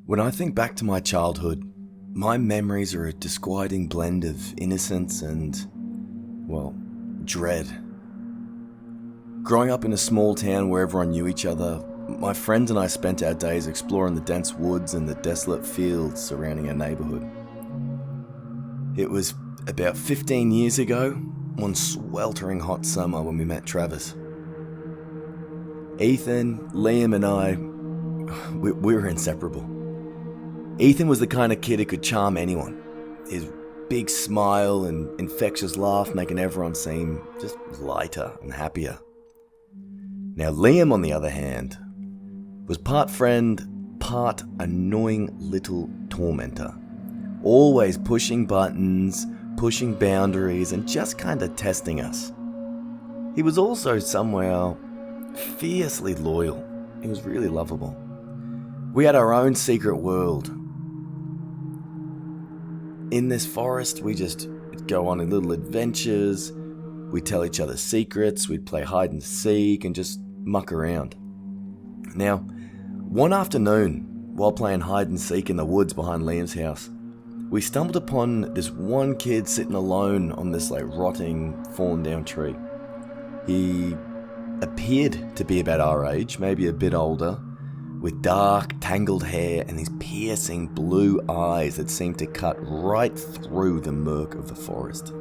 When I think back to my childhood, my memories are a disquieting blend of innocence and, well, dread. Growing up in a small town where everyone knew each other, my friends and I spent our days exploring the dense woods and the desolate fields surrounding our neighbourhood. It was about 15 years ago, one sweltering hot summer when we met Travis. Ethan, Liam and I, we were inseparable. Ethan was the kind of kid who could charm anyone. His big smile and infectious laugh making everyone seem just lighter and happier. Now Liam, on the other hand, was part friend, part annoying little tormentor. Always pushing buttons, pushing boundaries, and just kind of testing us. He was also somehow fiercely loyal. He was really lovable. We had our own secret world. In this forest, we just go on little adventures. We'd tell each other secrets. We'd play hide and seek and just muck around. Now, one afternoon, while playing hide and seek in the woods behind Liam's house, we stumbled upon this one kid sitting alone on this rotting, fallen down tree. He appeared to be about our age, maybe a bit older, with dark, tangled hair and these piercing blue eyes that seemed to cut right through the murk of the forest.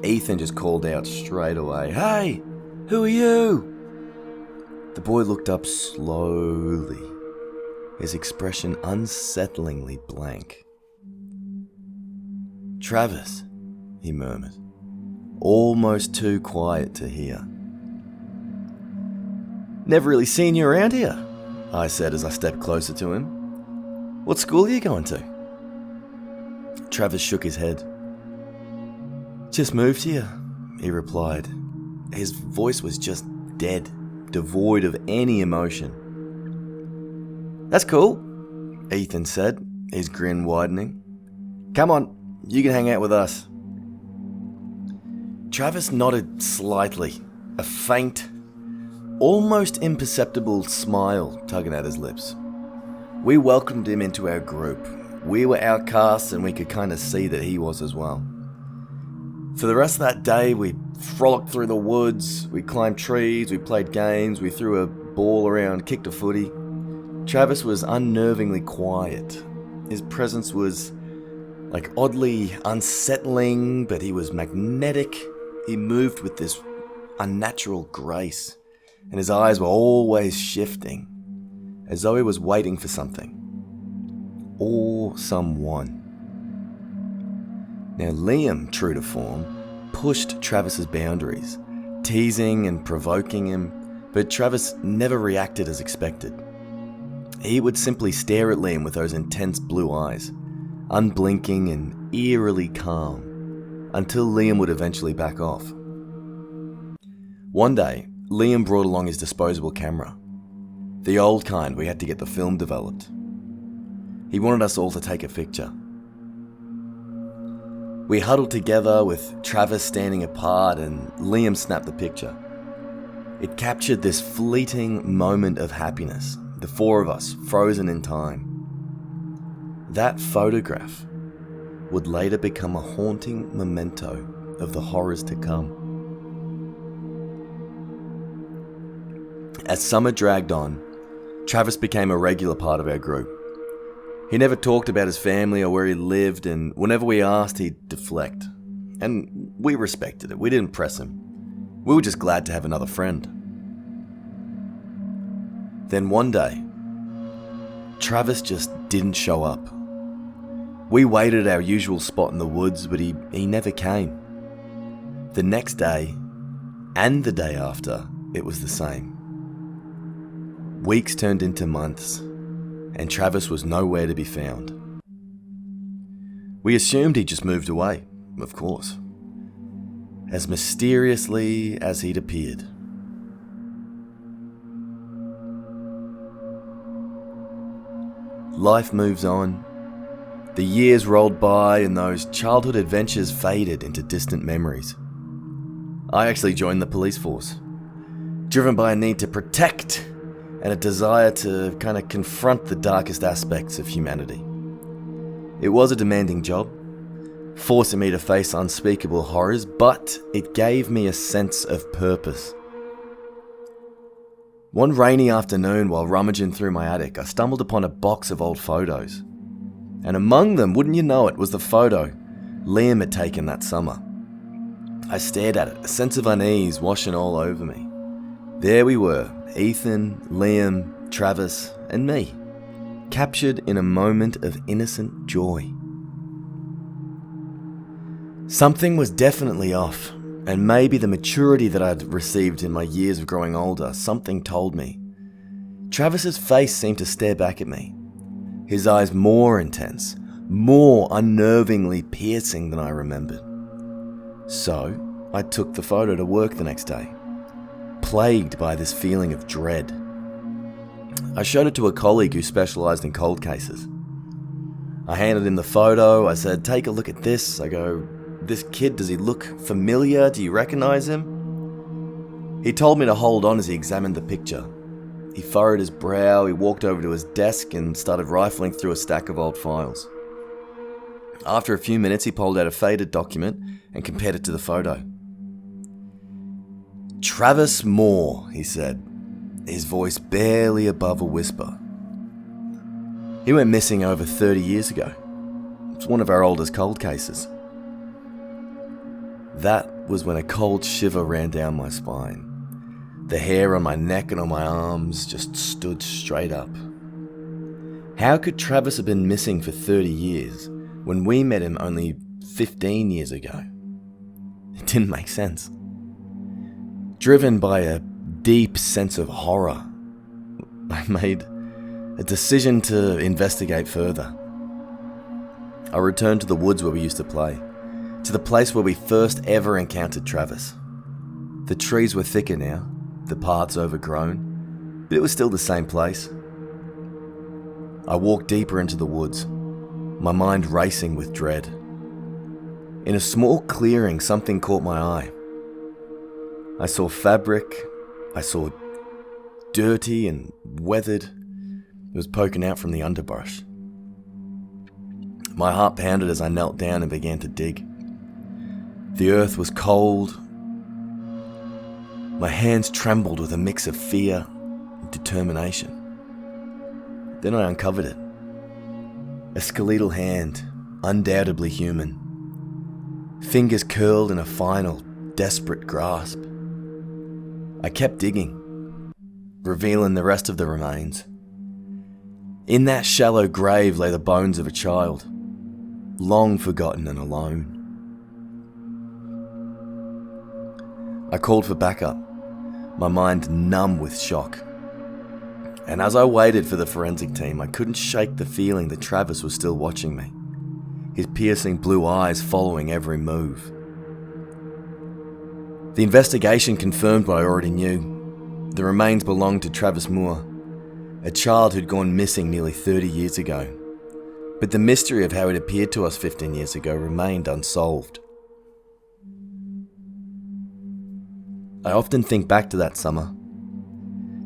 Ethan just called out straight away, "Hey, who are you?" The boy looked up slowly, his expression unsettlingly blank. "Travis," he murmured, almost too quiet to hear. "Never really seen you around here," I said as I stepped closer to him. "What school are you going to?" Travis shook his head. "Just moved here," he replied. His voice was just dead, devoid of any emotion. "That's cool," Ethan said, his grin widening. "Come on, you can hang out with us." Travis nodded slightly, a faint, almost imperceptible smile tugging at his lips. We welcomed him into our group. We were outcasts and we could kind of see that he was as well. For the rest of that day, we frolicked through the woods, we climbed trees, we played games, we threw a ball around, kicked a footy. Travis was unnervingly quiet. His presence was oddly unsettling, but he was magnetic. He moved with this unnatural grace, and his eyes were always shifting, as though he was waiting for something. Or someone. Now Liam, true to form, pushed Travis's boundaries, teasing and provoking him, but Travis never reacted as expected. He would simply stare at Liam with those intense blue eyes, unblinking and eerily calm, until Liam would eventually back off. One day, Liam brought along his disposable camera, the old kind we had to get the film developed. He wanted us all to take a picture. We huddled together with Travis standing apart and Liam snapped the picture. It captured this fleeting moment of happiness, the four of us frozen in time. That photograph would later become a haunting memento of the horrors to come. As summer dragged on, Travis became a regular part of our group. He never talked about his family or where he lived, and whenever we asked, he'd deflect. And we respected it. We didn't press him. We were just glad to have another friend. Then one day, Travis just didn't show up. We waited at our usual spot in the woods, but he never came. The next day, and the day after, it was the same. Weeks turned into months, and Travis was nowhere to be found. We assumed he'd just moved away, of course, as mysteriously as he'd appeared. Life moves on. The years rolled by and those childhood adventures faded into distant memories. I actually joined the police force, driven by a need to protect and a desire to kind of confront the darkest aspects of humanity. It was a demanding job, forcing me to face unspeakable horrors, but it gave me a sense of purpose. One rainy afternoon, while rummaging through my attic, I stumbled upon a box of old photos. And among them, wouldn't you know it, was the photo Liam had taken that summer. I stared at it, a sense of unease washing all over me. There we were, Ethan, Liam, Travis, and me, captured in a moment of innocent joy. Something was definitely off, and maybe the maturity that I'd received in my years of growing older, something told me. Travis's face seemed to stare back at me, his eyes more intense, more unnervingly piercing than I remembered. So, I took the photo to work the next day, plagued by this feeling of dread. I showed it to a colleague who specialised in cold cases. I handed him the photo. I said, "Take a look at this." I go, "This kid, does he look familiar? Do you recognise him?" He told me to hold on as he examined the picture. He furrowed his brow, he walked over to his desk and started rifling through a stack of old files. After a few minutes, he pulled out a faded document and compared it to the photo. "Travis Moore," he said, his voice barely above a whisper. "He went missing over 30 years ago. It's one of our oldest cold cases." That was when a cold shiver ran down my spine. The hair on my neck and on my arms just stood straight up. How could Travis have been missing for 30 years when we met him only 15 years ago? It didn't make sense. Driven by a deep sense of horror, I made a decision to investigate further. I returned to the woods where we used to play, to the place where we first ever encountered Travis. The trees were thicker now, the paths overgrown, but it was still the same place. I walked deeper into the woods, my mind racing with dread. In a small clearing, something caught my eye. I saw fabric, I saw dirty and weathered. It was poking out from the underbrush. My heart pounded as I knelt down and began to dig. The earth was cold. My hands trembled with a mix of fear and determination. Then I uncovered it. A skeletal hand, undoubtedly human. Fingers curled in a final, desperate grasp. I kept digging, revealing the rest of the remains. In that shallow grave lay the bones of a child, long forgotten and alone. I called for backup, my mind numb with shock. And as I waited for the forensic team, I couldn't shake the feeling that Travis was still watching me, his piercing blue eyes following every move. The investigation confirmed what I already knew. The remains belonged to Travis Moore, a child who'd gone missing nearly 30 years ago. But the mystery of how it appeared to us 15 years ago remained unsolved. I often think back to that summer,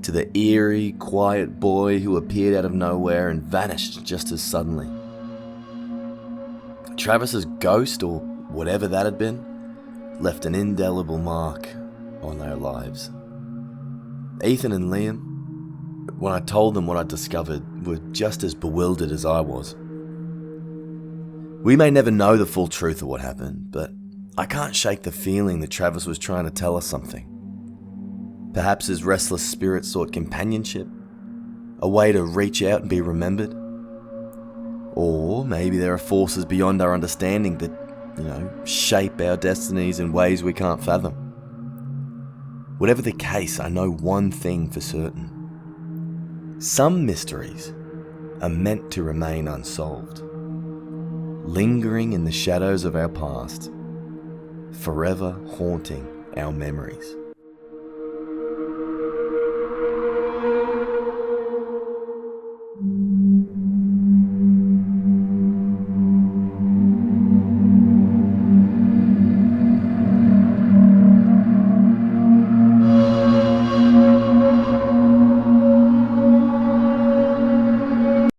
to the eerie, quiet boy who appeared out of nowhere and vanished just as suddenly. Travis's ghost, or whatever that had been, left an indelible mark on their lives. Ethan and Liam, when I told them what I'd discovered, were just as bewildered as I was. We may never know the full truth of what happened, but I can't shake the feeling that Travis was trying to tell us something. Perhaps his restless spirit sought companionship, a way to reach out and be remembered. Or maybe there are forces beyond our understanding that, shape our destinies in ways we can't fathom. Whatever the case, I know one thing for certain. Some mysteries are meant to remain unsolved, lingering in the shadows of our past, forever haunting our memories.